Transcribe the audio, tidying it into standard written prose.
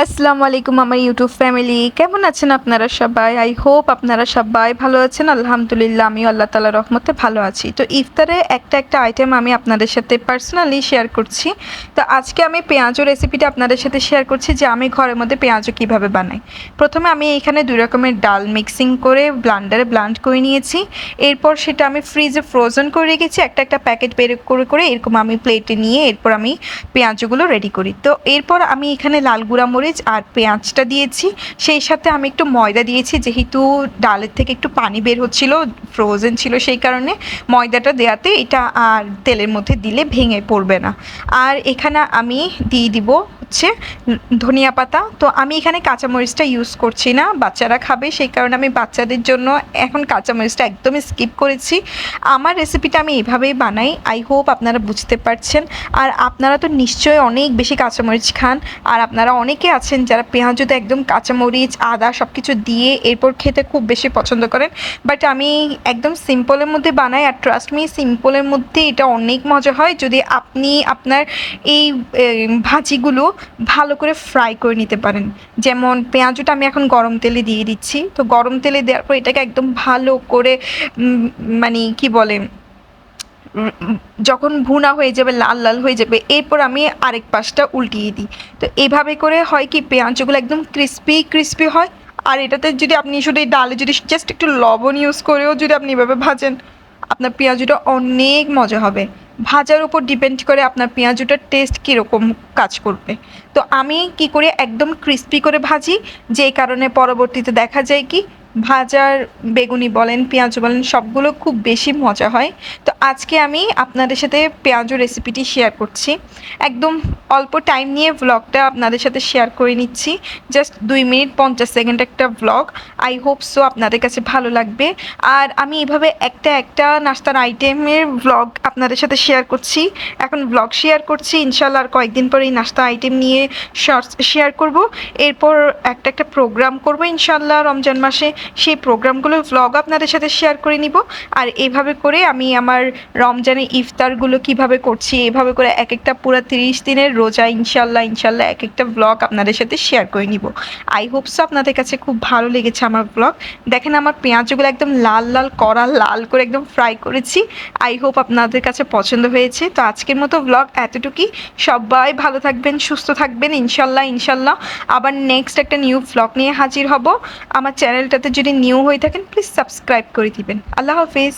আসসালামু আলাইকুম আমার ইউটিউব ফ্যামিলি, কেমন আছেন আপনারা সবাই? আই হোপ আপনারা সবাই ভালো আছেন। আলহামদুলিল্লাহ আমিও আল্লাহ তাআলার রহমতে ভালো আছি। তো ইফতারে একটা আইটেম আমি আপনাদের সাথে পার্সোনালি শেয়ার করছি। তো আজকে আমি পেঁয়াজু রেসিপিটা আপনাদের সাথে শেয়ার করছি যে আমি ঘরের মধ্যে পেঁয়াজু কীভাবে বানাই। প্রথমে আমি এখানে 2 রকমের ডাল মিক্সিং করে ব্লান্ডারে ব্লান্ড করে নিয়েছি। এরপর সেটা আমি ফ্রিজে ফ্রোজেন করে রেখেছি। একটা প্যাকেট বের করে এরকম আমি প্লেটে নিয়ে এরপর আমি পেঁয়াজগুলো রেডি করি। তো এরপর আমি এখানে লাল গুঁড়া মরিচ আর পেঁয়াজটা দিয়েছি, সেই সাথে আমি একটু ময়দা দিয়েছি, যেহেতু ডালের থেকে একটু পানি বের হচ্ছিল, ফ্রোজেন ছিল, সেই কারণে ময়দাটা দেওয়াতে এটা আর তেলের মধ্যে দিলে ভেঙে পড়বে না। আর এখানে আমি দিয়ে দিব হচ্ছে ধনিয়া পাতা। তো আমি এখানে কাঁচামরিচটা ইউজ করছি না, বাচ্চারা খাবে, সেই কারণে আমি বাচ্চাদের জন্য এখন কাঁচামরিচটা একদমই স্কিপ করেছি। আমার রেসিপিটা আমি এভাবেই বানাই, আই হোপ আপনারা বুঝতে পারছেন। আর আপনারা তো নিশ্চয়ই অনেক বেশি কাঁচামরিচ খান, আর আপনারা অনেকে আছেন যারা পেঁয়াজুতে একদম কাঁচামরিচ আদা সব কিছু দিয়ে এরপর খেতে খুব বেশি পছন্দ করেন। বাট আমি একদম সিম্পলের মধ্যে বানাই, আর ট্রাস্ট মি সিম্পলের মধ্যে এটা অনেক মজা হয় যদি আপনি আপনার এই ভাজিগুলো ভালো করে ফ্রাই করে নিতে পারেন। যেমন পেঁয়াজুটা আমি এখন গরম তেলে দিয়ে দিচ্ছি। তো গরম তেলে দেওয়ার পর এটাকে একদম ভালো করে মানে কি বলে, যখন ভুনা হয়ে যাবে, লাল লাল হয়ে যাবে, এরপর আমি আরেক পাশটা উল্টিয়ে দিই। তো এইভাবে করে হয় কি পেঁয়াজগুলো একদম ক্রিস্পি হয়। আর এটাতে যদি আপনি শুধু এই ডালে যদি জাস্ট একটু লবণ ইউজ করেও যদি আপনি এভাবে ভাজেন, আপনার পেঁয়াজুটা অনেক মজা হবে। ভাজার উপর ডিপেন্ড করে আপনার পেঁয়াজুটার টেস্ট কীরকম কাজ করবে। তো আমি কি করি, একদম ক্রিস্পি করে ভাজি, যেই কারণে পরবর্তীতে দেখা যায় কি ভাজার বেগুনি বলেন পেঁয়াজু বলেন সবগুলো খুব বেশি মজা হয়। তো আজকে আমি আপনাদের সাথে পেঁয়াজু রেসিপিটি শেয়ার করছি। একদম অল্প টাইম নিয়ে ভ্লগটা আপনাদের সাথে শেয়ার করে নিচ্ছি, জাস্ট 2 মিনিট 50 সেকেন্ড একটা ভ্লগ। আই হোপ সো আপনাদের কাছে ভালো লাগবে। আর আমি এভাবে একটা নাস্তার আইটেমের ভ্লগ আপনাদের সাথে শেয়ার করছি, এখন ভ্লগ শেয়ার করছি, ইনশাল্লাহ আর কয়েকদিন পরে এই নাস্তা আইটেম নিয়ে শর্টস শেয়ার করব। এরপর একটা প্রোগ্রাম করব ইনশাল্লাহ রমজান মাসে, সেই প্রোগ্রামগুলোর ভ্লগ আপনাদের সাথে শেয়ার করে নিব। আর এইভাবে করে আমি আমার রমজানে ইফতারগুলো কিভাবে করছি, এভাবে করে একটা পুরো 30 দিনের রোজা ইনশাল্লাহ একটা ভ্লগ আপনাদের সাথে শেয়ার করে নিব। আই হোপ সো আপনাদের কাছে খুব ভালো লেগেছে আমার ভ্লগ। দেখেন আমার পেঁয়াজগুলো একদম লাল লাল করে একদম ফ্রাই করেছি। আই হোপ আপনাদের কাছে পছন্দ হয়েছে। তো আজকের মতো ভ্লগ এতটুকুই। সবাই ভালো থাকবেন, সুস্থ থাকবেন, ইনশাল্লাহ আবার নেক্সট একটা নিউ ভ্লগ নিয়ে হাজির হব। আমার চ্যানেলটাতে যদি নিউ হয়ে থাকেন প্লিজ সাবস্ক্রাইব করে দিবেন। আল্লাহ হাফিজ।